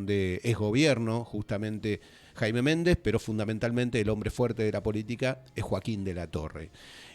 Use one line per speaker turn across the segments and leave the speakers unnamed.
donde es gobierno justamente Jaime Méndez, pero fundamentalmente el hombre fuerte de la política es Joaquín de la Torre.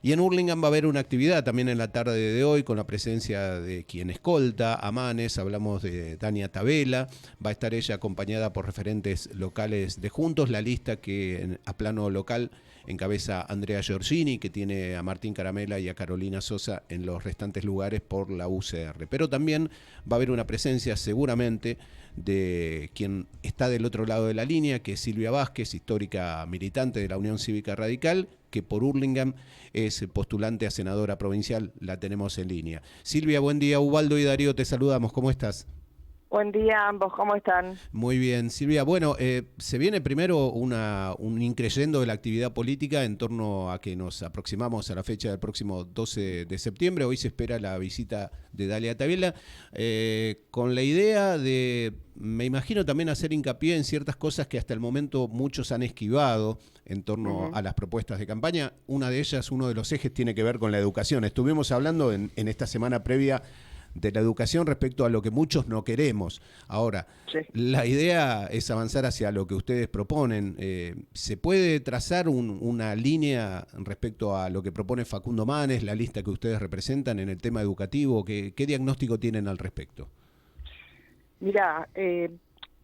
Y en Hurlingham va a haber una actividad también en la tarde de hoy con la presencia de quien escolta, Amanes, hablamos de Dania Tabela, va a estar ella acompañada por referentes locales de Juntos, la lista que a plano local encabeza Andrea Giorgini, que tiene a Martín Caramela y a Carolina Sosa en los restantes lugares por la UCR. Pero también va a haber una presencia seguramente de quien está del otro lado de la línea, que es Silvia Vázquez, histórica militante de la Unión Cívica Radical, que por Hurlingham es postulante a senadora provincial, la tenemos en línea. Silvia, buen día. Ubaldo y Darío, te saludamos. ¿Cómo estás?
Buen día a ambos, ¿cómo están?
Muy bien, Silvia. Bueno, se viene primero un increyendo de la actividad política en torno a que nos aproximamos a la fecha del próximo 12 de septiembre. Hoy se espera la visita de Dalia Tabela, con la idea de, me imagino, también hacer hincapié en ciertas cosas que hasta el momento muchos han esquivado en torno a las propuestas de campaña. Una de ellas, uno de los ejes, tiene que ver con la educación. Estuvimos hablando en esta semana previa de la educación respecto a lo que muchos no queremos. Ahora,
Sí.
la idea es avanzar hacia lo que ustedes proponen. ¿Se puede trazar una línea respecto a lo que propone Facundo Manes, la lista que ustedes representan en el tema educativo? ¿Qué diagnóstico tienen al respecto?
Mira,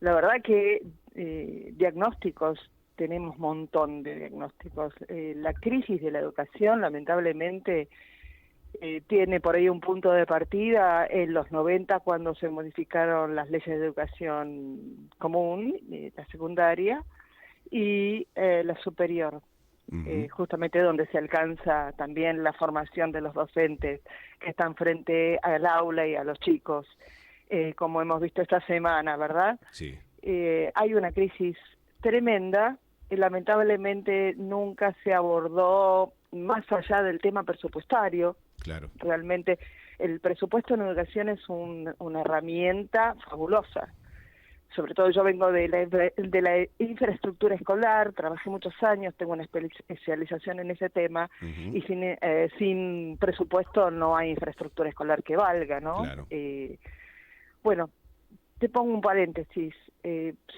la verdad que diagnósticos, tenemos un montón de diagnósticos. La crisis de la educación, lamentablemente, tiene por ahí un punto de partida en los 90 cuando se modificaron las leyes de educación común, la secundaria y la superior, justamente donde se alcanza también la formación de los docentes que están frente al aula y a los chicos, como hemos visto esta semana, ¿verdad?
Sí.
Hay una crisis tremenda y lamentablemente nunca se abordó más allá del tema presupuestario.
Claro.
Realmente el presupuesto en educación es una herramienta fabulosa. Sobre todo yo vengo de la infraestructura escolar, trabajé muchos años, tengo una especialización en ese tema, y sin presupuesto no hay infraestructura escolar que valga, ¿no?
Claro.
Bueno, te pongo un paréntesis.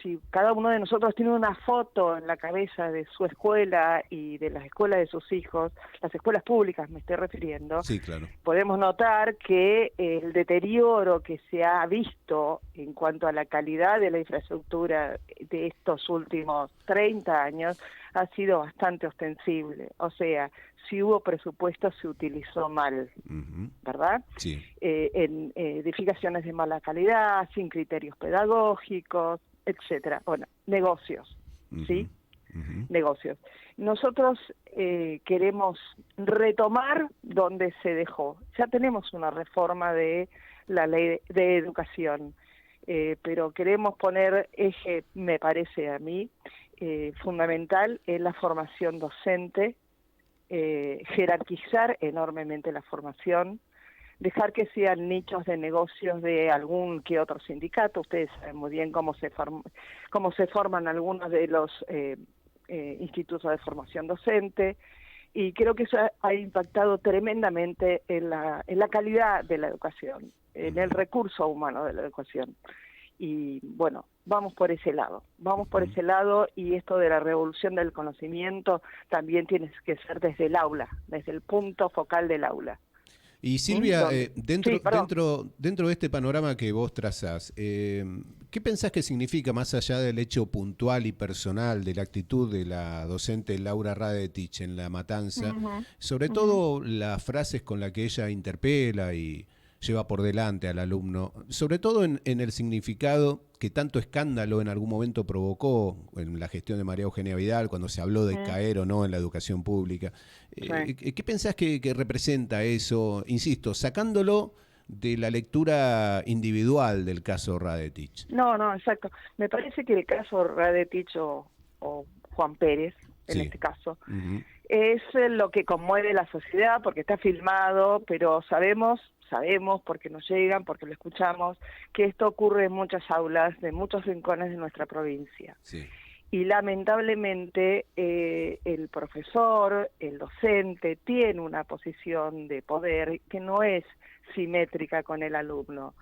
Si cada uno de nosotros tiene una foto en la cabeza de su escuela y de las escuelas de sus hijos, las escuelas públicas me estoy refiriendo,
Sí, claro.
podemos notar que el deterioro que se ha visto en cuanto a la calidad de la infraestructura de estos últimos 30 años ha sido bastante ostensible. O sea, si hubo presupuesto se utilizó mal, ¿verdad?
Sí.
En edificaciones de mala calidad, sin criterios pedagógicos, etcétera. Bueno, negocios, ¿sí? Negocios. Nosotros queremos retomar donde se dejó. Ya tenemos una reforma de la ley de educación, pero queremos poner eje, me parece a mí, fundamental en la formación docente, jerarquizar enormemente la formación, dejar que sean nichos de negocios de algún que otro sindicato. Ustedes saben muy bien cómo se forman algunos de los institutos de formación docente, y creo que eso ha impactado tremendamente en la calidad de la educación, en el recurso humano de la educación. Y bueno, vamos por ese lado, y esto de la revolución del conocimiento también tiene que ser desde el aula, desde el punto focal del aula.
Y Silvia, dentro de este panorama que vos trazás, ¿qué pensás que significa, más allá del hecho puntual y personal de la actitud de la docente Laura Radetich en La Matanza, sobre todo las frases con las que ella interpela y lleva por delante al alumno, sobre todo en el significado que tanto escándalo en algún momento provocó en la gestión de María Eugenia Vidal, cuando se habló de caer o no en la educación pública? ¿Qué pensás que representa eso? Insisto, sacándolo de la lectura individual del caso Radetich.
No, exacto. Me parece que el caso Radetich o Juan Pérez, en este caso, es lo que conmueve la sociedad, porque está filmado, pero sabemos porque nos llegan, porque lo escuchamos, que esto ocurre en muchas aulas de muchos rincones de nuestra provincia.
Sí.
Y lamentablemente el profesor, el docente, tiene una posición de poder que no es simétrica con el alumno.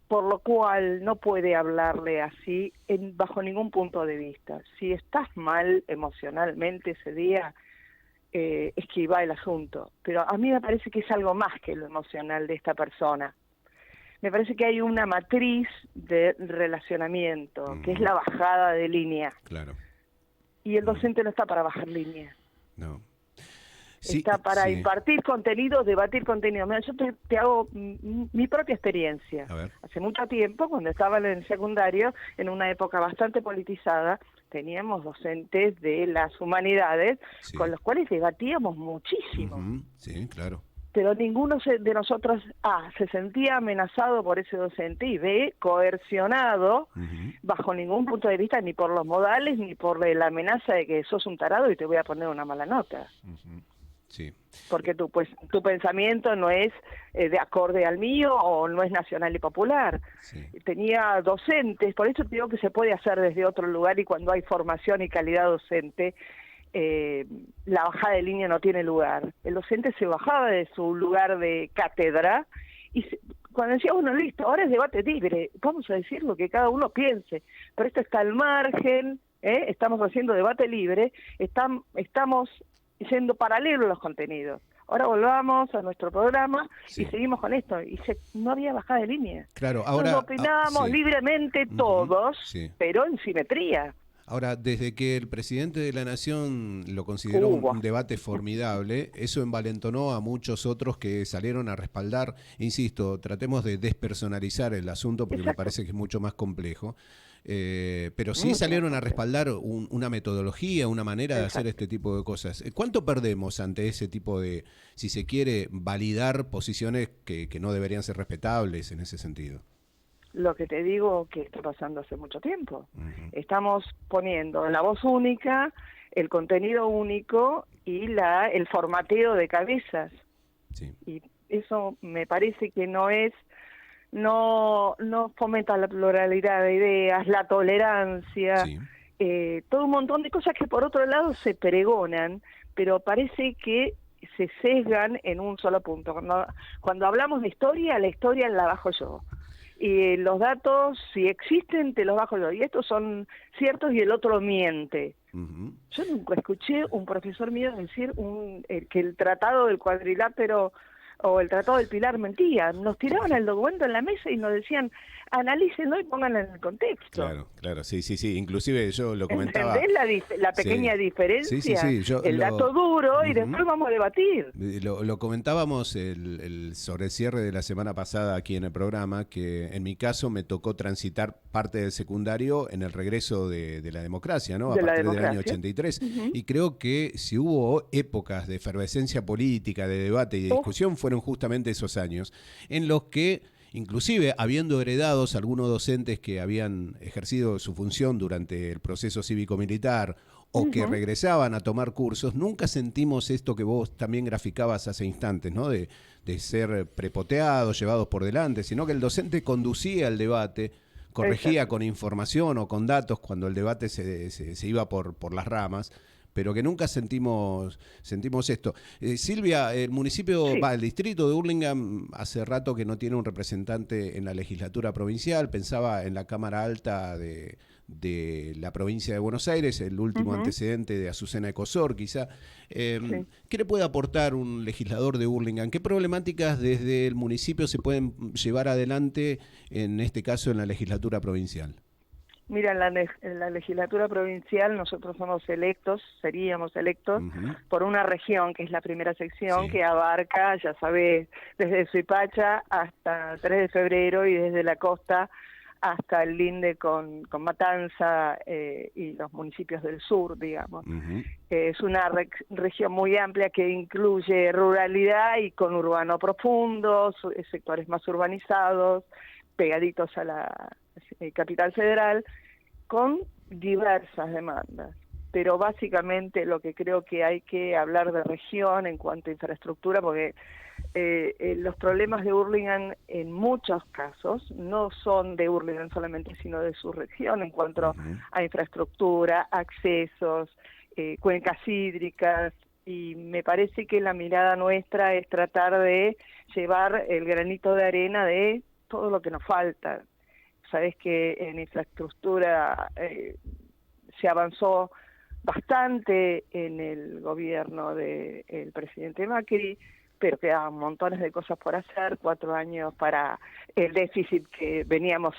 por lo cual no puede hablarle así bajo ningún punto de vista. Si estás mal emocionalmente ese día, esquiva el asunto. Pero a mí me parece que es algo más que lo emocional de esta persona. Me parece que hay una matriz de relacionamiento, que es la bajada de línea.
Claro.
Y el docente no está para bajar línea.
No. Sí,
Está para
sí.
impartir contenidos, debatir contenidos. Mira, yo te hago mi propia experiencia.
A ver.
Hace mucho tiempo, cuando estaba en el secundario, en una época bastante politizada, teníamos docentes de las humanidades
Sí.
con los cuales debatíamos muchísimo.
Sí, claro.
Pero ninguno de nosotros, se sentía amenazado por ese docente, y B, coercionado bajo ningún punto de vista, ni por los modales, ni por la amenaza de que sos un tarado y te voy a poner una mala nota.
Sí.
Porque tu pensamiento no es de acorde al mío, o no es nacional y popular.
Sí.
Tenía docentes, por eso te digo que se puede hacer desde otro lugar, y cuando hay formación y calidad docente, la bajada de línea no tiene lugar. El docente se bajaba de su lugar de cátedra y cuando decía, bueno, listo, ahora es debate libre, vamos a decir lo que cada uno piense, pero esto está al margen, estamos haciendo debate libre, estamos yendo paralelo los contenidos. Ahora volvamos a nuestro programa y seguimos con esto. Y no había bajada de línea.
Claro, ahora
nos opinábamos libremente todos, pero en simetría.
Ahora, desde que el presidente de la Nación lo consideró un debate formidable, eso envalentonó a muchos otros que salieron a respaldar. Insisto, tratemos de despersonalizar el asunto porque me parece que es mucho más complejo. Pero sí salieron a respaldar una metodología, una manera de hacer este tipo de cosas. ¿Cuánto perdemos ante ese tipo de, si se quiere, validar posiciones que no deberían ser respetables en ese sentido?
Lo que te digo que está pasando hace mucho tiempo. Estamos poniendo la voz única, el contenido único y el formateo de cabezas. Sí. Y eso me parece que no fomenta la pluralidad de ideas, la tolerancia, todo un montón de cosas que por otro lado se pregonan, pero parece que se sesgan en un solo punto. Cuando hablamos de historia, la historia la bajo yo. Y los datos, si existen, te los bajo yo. Y estos son ciertos y el otro miente. Yo nunca escuché un profesor mío decir que el tratado del cuadrilátero o el tratado del Pilar mentía. Nos tiraban el documento en la mesa y nos decían, analícenlo y pónganlo en el contexto.
Claro, sí. Inclusive yo lo comentaba.
¿Entendés la pequeña diferencia? Sí. El dato duro y después vamos a debatir.
Lo comentábamos sobre el cierre de la semana pasada aquí en el programa, que en mi caso me tocó transitar parte del secundario en el regreso de la democracia, ¿no? A partir del año 83. Y creo que si hubo épocas de efervescencia política, de debate y de discusión, fueron justamente esos años en los que, inclusive habiendo heredados algunos docentes que habían ejercido su función durante el proceso cívico-militar o que regresaban a tomar cursos, nunca sentimos esto que vos también graficabas hace instantes, ¿no? De ser prepoteados, llevados por delante, sino que el docente conducía el debate, corregía con información o con datos cuando el debate se iba por las ramas, pero que nunca sentimos esto. Silvia, el distrito de Hurlingham hace rato que no tiene un representante en la legislatura provincial. Pensaba en la Cámara Alta de la provincia de Buenos Aires, el último antecedente de Azucena Ecosor, quizá. ¿Qué le puede aportar un legislador de Hurlingham? ¿Qué problemáticas desde el municipio se pueden llevar adelante, en este caso, en la legislatura provincial?
Mira, en la legislatura provincial nosotros seríamos electos por una región, que es la primera sección, que abarca, ya sabés, desde Suipacha hasta 3 de febrero y desde la costa hasta el linde con Matanza y los municipios del sur, digamos. Es una región muy amplia que incluye ruralidad y conurbano profundo, sectores más urbanizados, pegaditos a la capital federal, con diversas demandas. Pero básicamente lo que creo que hay que hablar de región en cuanto a infraestructura, porque los problemas de Hurlingham en muchos casos no son de Hurlingham solamente, sino de su región en cuanto a infraestructura, accesos, cuencas hídricas, y me parece que la mirada nuestra es tratar de llevar el granito de arena de todo lo que nos falta. Sabés que en infraestructura se avanzó bastante en el gobierno del presidente Macri, pero quedaban montones de cosas por hacer, 4 años para el déficit que veníamos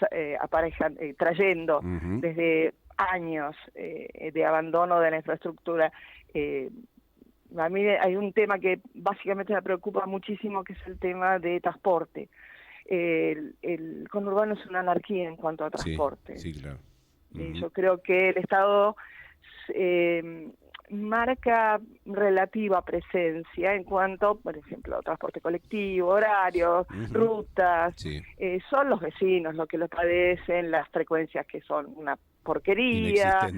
trayendo desde años de abandono de la infraestructura. A mí hay un tema que básicamente me preocupa muchísimo, que es el tema de transporte. El conurbano es una anarquía en cuanto a transporte.
Sí, claro.
Y yo creo que el Estado marca relativa presencia en cuanto, por ejemplo, transporte colectivo, horarios, rutas. Son los vecinos los que lo padecen, las frecuencias que son una porquería,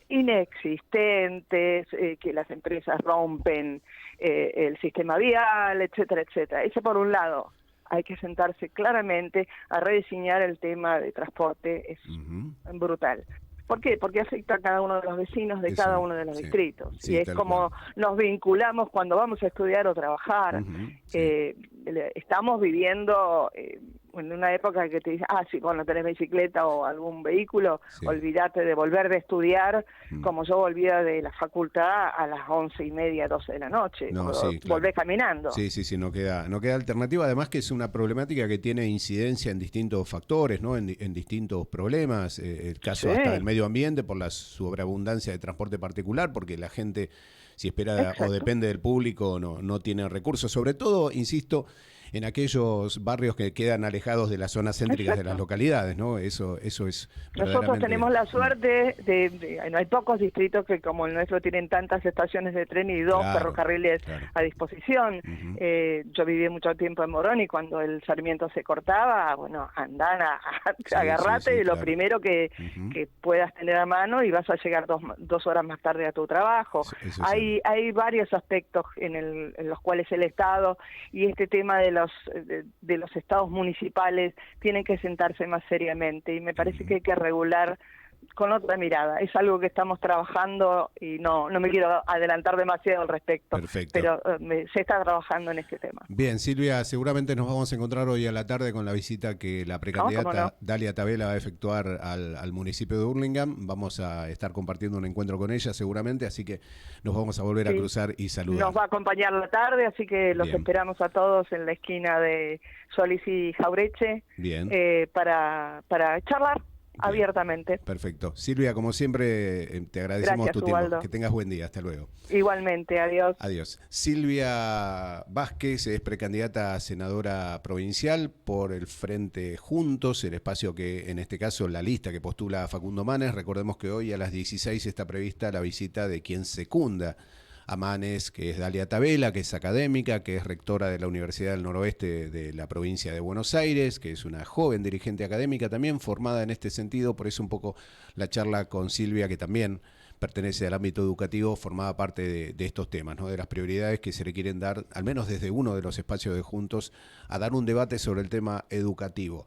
inexistentes, que las empresas rompen el sistema vial, etcétera, etcétera. Ese por un lado. Hay que sentarse claramente a rediseñar el tema de transporte, es brutal. ¿Por qué? Porque afecta a cada uno de los vecinos de cada uno de los distritos. Y es como nos vinculamos cuando vamos a estudiar o trabajar. Estamos viviendo en una época que te dice, si cuando tenés bicicleta o algún vehículo, olvídate de volver de estudiar, como yo volvía de la facultad a las 11:30, 12 de la noche. Volvés caminando.
Sí, no queda alternativa. Además que es una problemática que tiene incidencia en distintos factores, ¿no? En distintos problemas. El caso hasta del medio ambiente por la sobreabundancia de transporte particular, porque la gente, si espera o depende del público, no tiene recursos. Sobre todo, insisto, en aquellos barrios que quedan alejados de las zonas céntricas de las localidades, ¿no? Eso es
Nosotros tenemos la suerte no hay pocos distritos que como el nuestro tienen tantas estaciones de tren y 2 ferrocarriles a disposición. Yo viví mucho tiempo en Morón y cuando el Sarmiento se cortaba, bueno, agarrate lo primero que puedas tener a mano y vas a llegar 2 horas más tarde a tu trabajo. Hay varios aspectos en los cuales el Estado y este tema de los estados municipales tienen que sentarse más seriamente, y me parece que hay que regular con otra mirada. Es algo que estamos trabajando y no me quiero adelantar demasiado al respecto.
Perfecto.
Pero se está trabajando en este tema.
Bien, Silvia, seguramente nos vamos a encontrar hoy a la tarde con la visita que la precandidata Dalia Tabela va a efectuar al municipio de Hurlingham. Vamos a estar compartiendo un encuentro con ella seguramente, así que nos vamos a volver a cruzar y saludar.
Nos va a acompañar la tarde, así que los esperamos a todos en la esquina de Solís y Jaureche para charlar abiertamente.
Perfecto. Silvia, como siempre, te agradecemos tu tiempo. Que tengas buen día. Hasta luego.
Igualmente, adiós.
Adiós. Silvia Vázquez es precandidata a senadora provincial por el Frente Juntos, el espacio que, en este caso, la lista que postula a Facundo Manes. Recordemos que hoy a las 16 está prevista la visita de quien secunda a Manes, que es Dalia Tabela, que es académica, que es rectora de la Universidad del Noroeste de la provincia de Buenos Aires, que es una joven dirigente académica también formada en este sentido. Por eso un poco la charla con Silvia, que también pertenece al ámbito educativo, formaba parte de estos temas, ¿no? De las prioridades que se le quieren dar, al menos desde uno de los espacios de Juntos, a dar un debate sobre el tema educativo.